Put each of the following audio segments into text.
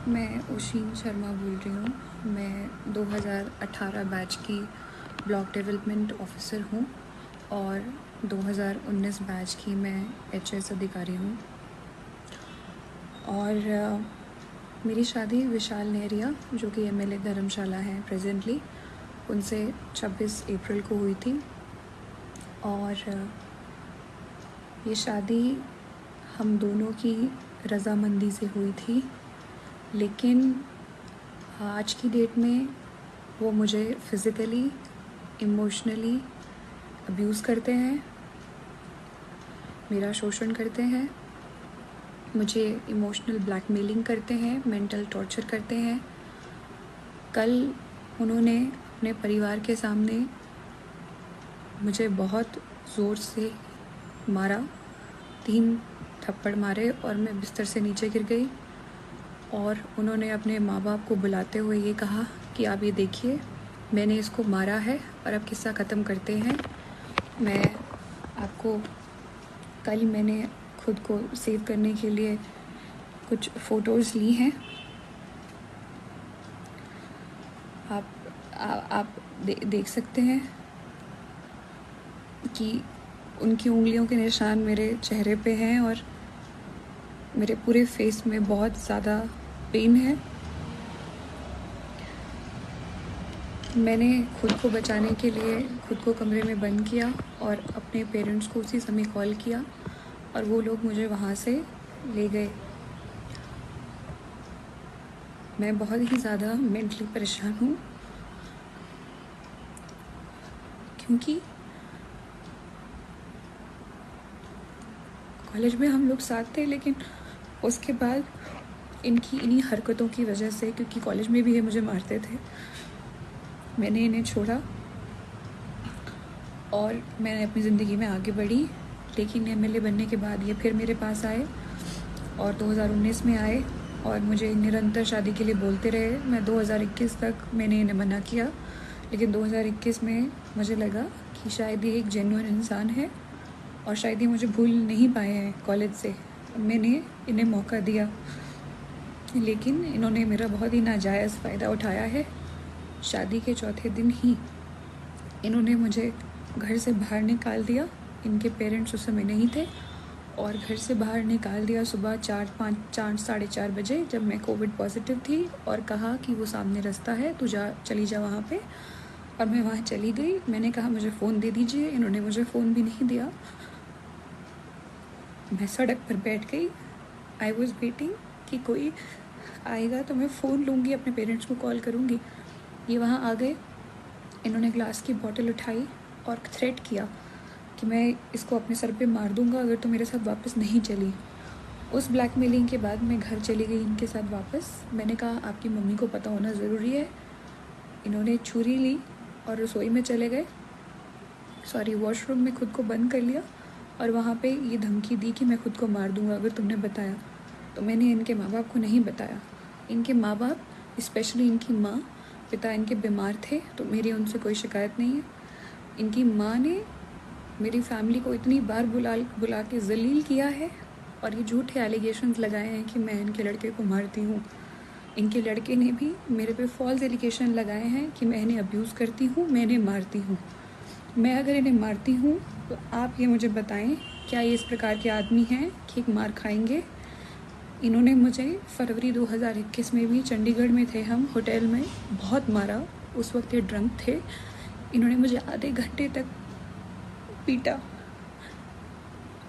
मैं ओशिन शर्मा बोल रही हूँ। मैं 2018 बैच की ब्लॉक डेवलपमेंट ऑफिसर हूँ और 2019 बैच की मैं एचएस अधिकारी हूँ। और मेरी शादी विशाल नेहरिया, जो कि एमएलए धर्मशाला हैं प्रेजेंटली, उनसे 26 अप्रैल को हुई थी। और ये शादी हम दोनों की रज़ामंदी से हुई थी, लेकिन आज की डेट में वो मुझे फ़िज़िकली, इमोशनली अब्यूज़ करते हैं, मेरा शोषण करते हैं, मुझे इमोशनल ब्लैकमेलिंग करते हैं, मेंटल टॉर्चर करते हैं। कल उन्होंने अपने परिवार के सामने मुझे बहुत ज़ोर से मारा, 3 थप्पड़ मारे और मैं बिस्तर से नीचे गिर गई। और उन्होंने अपने माँ बाप को बुलाते हुए ये कहा कि आप ये देखिए, मैंने इसको मारा है और अब किस्सा ख़त्म करते हैं। मैं आपको कल मैंने खुद को सेव करने के लिए कुछ फ़ोटोज़ ली हैं। आप देख सकते हैं कि उनकी उंगलियों के निशान मेरे चेहरे पे हैं और मेरे पूरे फेस में बहुत ज़्यादा पेन है। मैंने खुद को बचाने के लिए खुद को कमरे में बंद किया और अपने पेरेंट्स को उसी समय कॉल किया और वो लोग मुझे वहाँ से ले गए। मैं बहुत ही ज़्यादा मेंटली परेशान हूँ, क्योंकि कॉलेज में हम लोग साथ थे, लेकिन उसके बाद इन्हीं हरकतों की वजह से, क्योंकि कॉलेज में भी ये मुझे मारते थे, मैंने इन्हें छोड़ा और मैंने अपनी ज़िंदगी में आगे बढ़ी। लेकिन एमएलए बनने के बाद ये फिर मेरे पास आए और 2019 में आए और मुझे निरंतर शादी के लिए बोलते रहे। मैं 2021 तक मैंने इन्हें मना किया, लेकिन 2021 में मुझे लगा कि शायद ये एक जेन्युइन इंसान है और शायद ये मुझे भूल नहीं पाए हैं कॉलेज से। मैंने इन्हें मौका दिया, लेकिन इन्होंने मेरा बहुत ही नाजायज़ फ़ायदा उठाया है। शादी के चौथे दिन ही इन्होंने मुझे घर से बाहर निकाल दिया। इनके पेरेंट्स उस समय नहीं थे और घर से बाहर निकाल दिया सुबह 4 साढ़े 4 बजे, जब मैं कोविड पॉजिटिव थी, और कहा कि वो सामने रास्ता है, तू चली जा वहाँ पे। और मैं वहाँ चली गई। मैंने कहा मुझे फ़ोन दे दीजिए, इन्होंने मुझे फ़ोन भी नहीं दिया। मैं सड़क पर बैठ गई। आई वॉज़ वेटिंग कि कोई आएगा तो मैं फ़ोन लूँगी, अपने पेरेंट्स को कॉल करूँगी। ये वहाँ आ गए। इन्होंने ग्लास की बॉटल उठाई और थ्रेट किया कि मैं इसको अपने सर पे मार दूँगा अगर तो मेरे साथ वापस नहीं चली। उस ब्लैकमेलिंग के बाद मैं घर चली गई इनके साथ वापस। मैंने कहा आपकी मम्मी को पता होना ज़रूरी है। इन्होंने छुरी ली और रसोई में चले गए, वॉशरूम में खुद को बंद कर लिया और वहाँ पे ये धमकी दी कि मैं खुद को मार दूँगा अगर तुमने बताया। तो मैंने इनके माँ बाप को नहीं बताया। इनके माँ बाप, स्पेशली इनकी माँ, पिता इनके बीमार थे, तो मेरी उनसे कोई शिकायत नहीं है। इनकी माँ ने मेरी फैमिली को इतनी बार बुला के ज़लील किया है और ये झूठे एलिगेशंस लगाए हैं कि मैं इनके लड़के को मारती हूँ। इनके लड़के ने भी मेरे पे फॉल्स एलिगेशन लगाए हैं कि मैं इन्हें अब्यूज़ करती हूँ, मैं इन्हें मारती हूँ। मैं अगर इन्हें मारती हूँ तो आप ये मुझे बताएं, क्या ये इस प्रकार के आदमी हैं कि एक मार खाएंगे? इन्होंने मुझे फरवरी 2021 में भी, चंडीगढ़ में थे हम होटल में, बहुत मारा। उस वक्त ये ड्रंक थे। इन्होंने मुझे आधे घंटे तक पीटा।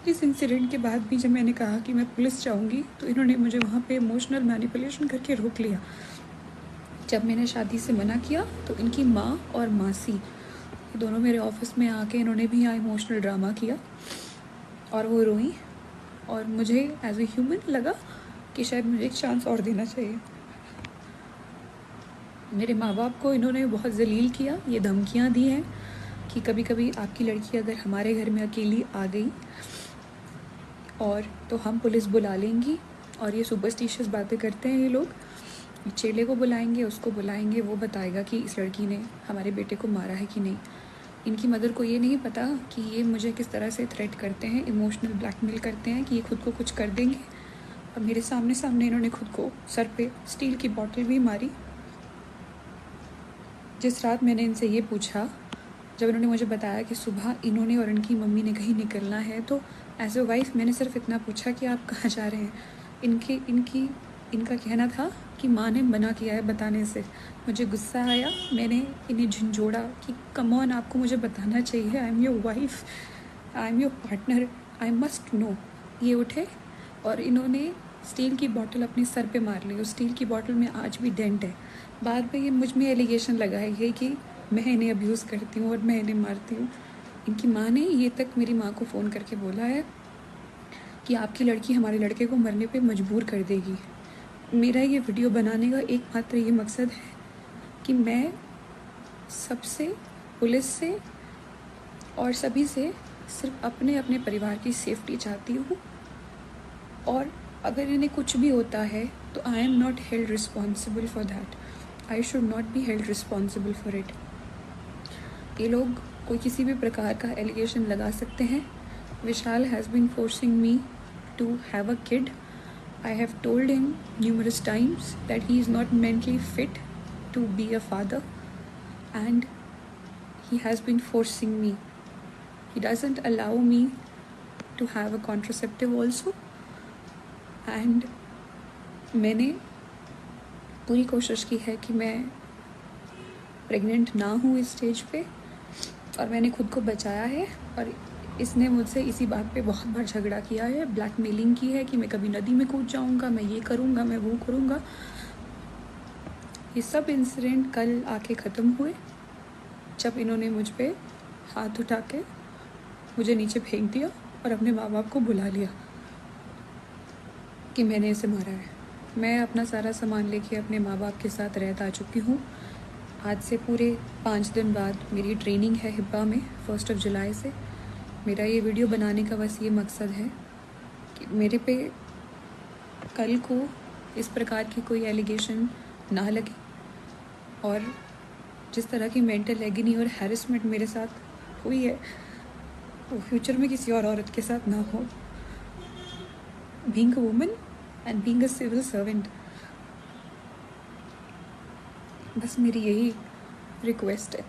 इस इंसिडेंट के बाद भी जब मैंने कहा कि मैं पुलिस जाऊंगी, तो इन्होंने मुझे वहाँ पे इमोशनल मैनिपुलेशन करके रोक लिया। जब मैंने शादी से मना किया तो इनकी माँ और मासी, ये दोनों मेरे ऑफिस में आके इन्होंने भी यहाँ इमोशनल ड्रामा किया और वो रोई। और मुझे एज ए ह्यूमन लगा कि शायद मुझे एक चांस और देना चाहिए। मेरे माँ बाप को इन्होंने बहुत ज़लील किया। ये धमकियाँ दी हैं कि कभी कभी आपकी लड़की अगर हमारे घर में अकेली आ गई और तो हम पुलिस बुला लेंगी। और ये सुपरस्टिशियस बातें करते हैं ये लोग। चेले को बुलाएंगे, उसको बुलाएंगे, वो बताएगा कि इस लड़की ने हमारे बेटे को मारा है कि नहीं। इनकी मदर को ये नहीं पता कि ये मुझे किस तरह से थ्रेट करते हैं, इमोशनल ब्लैकमेल करते हैं कि ये खुद को कुछ कर देंगे और मेरे सामने सामने इन्होंने खुद को सर पे स्टील की बॉटल भी मारी। जिस रात मैंने इनसे ये पूछा, जब इन्होंने मुझे बताया कि सुबह इन्होंने और इनकी मम्मी ने कहीं निकलना है, तो एज ए वाइफ मैंने सिर्फ इतना पूछा कि आप कहाँ जा रहे हैं। इनका कहना था कि माँ ने मना किया है बताने से। मुझे गुस्सा आया, मैंने इन्हें झंझोड़ा कि कम ऑन, आपको मुझे बताना चाहिए, I am your wife, I am your partner, I must know. ये उठे और इन्होंने स्टील की बोतल अपने सर पे मार ली। उस स्टील की बोतल में आज भी डेंट है। बाद में ये मुझ में एलिगेशन लगाई है कि मैं इन्हें अब्यूज़ करती हूँ और मैं इन्हें मारती हूँ। इनकी माँ ने ये तक मेरी माँ को फ़ोन करके बोला है कि आपकी लड़की हमारे लड़के को मरने पे मजबूर कर देगी। मेरा ये वीडियो बनाने का एकमात्र ये मकसद है कि मैं सबसे, पुलिस से और सभी से सिर्फ अपने अपने परिवार की सेफ्टी चाहती हूँ। और अगर इन्हें कुछ भी होता है तो I am not held responsible for that, I should not be held responsible for it. ये लोग कोई किसी भी प्रकार का एलिगेशन लगा सकते हैं। Vishal has been forcing me to have a kid. I have told him numerous times that he is not mentally fit to be a father, and he has been forcing me. He doesn't allow me to have a contraceptive also, and मैंने पूरी कोशिश की है कि मैं pregnant ना हूँ इस स्टेज पे, और मैंने खुद को बचाया है। और इसने मुझसे इसी बात पे बहुत बार झगड़ा किया है, ब्लैकमेलिंग की है कि मैं कभी नदी में कूद जाऊंगा, मैं ये करूंगा, मैं वो करूंगा। ये सब इंसिडेंट कल आके ख़त्म हुए जब इन्होंने मुझ पे हाथ उठा के मुझे नीचे फेंक दिया और अपने माँ बाप को बुला लिया कि मैंने इसे मारा है। मैं अपना सारा सामान लेके अपने माँ बाप के साथ रहता आ चुकी हूँ। आज से पूरे 5 दिन बाद मेरी ट्रेनिंग है हिब्बा में 1 जुलाई से। मेरा ये वीडियो बनाने का बस ये मकसद है कि मेरे पे कल को इस प्रकार की कोई एलिगेशन ना लगे, और जिस तरह की मेंटल एगनी और हैरेसमेंट मेरे साथ हुई है वो फ्यूचर में किसी और औरत के साथ ना हो। Being a woman and being a civil servant, बस मेरी यही रिक्वेस्ट है।